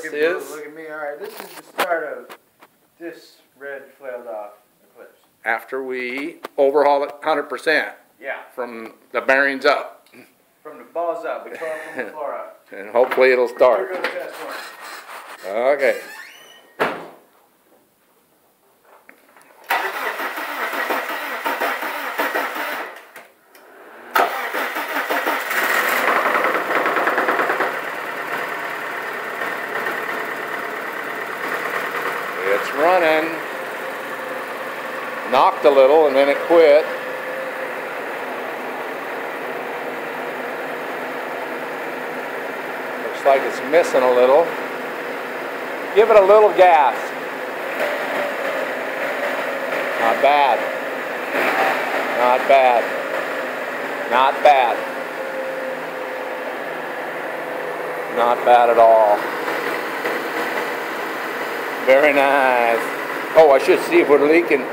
Look at me. All right, this is the start of this red flailed off Eclipse. After we overhaul it 100%. Yeah. From the bearings up. From the balls up. We call it from the floor up. And hopefully it'll start. Here goes test one. Okay. It's running. Knocked a little and then it quit. Looks like it's missing a little. Give it a little gas. Not bad. Not bad. Not bad. Not bad at all. Very nice. Oh, I should see if we're leaking.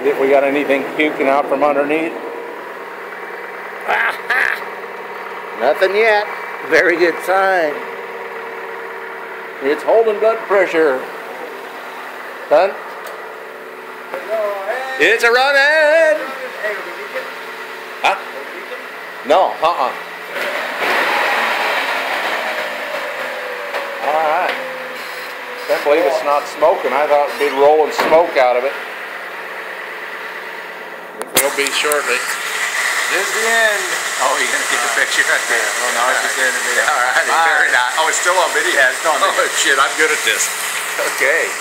If we got anything puking out from underneath. Nothing yet. Very good sign. It's holding blood pressure. Done? It's a running. Huh? No, Alright. Can't believe it's not smoking. I thought it'd be rolling smoke out of it. It will be shortly. This is the end. Oh, you're going to get the picture right there. Oh, no, it's just in the video. All right, very nice. Oh, it's still on video. Yeah, it's still on video. Oh, shit, I'm good at this. Okay.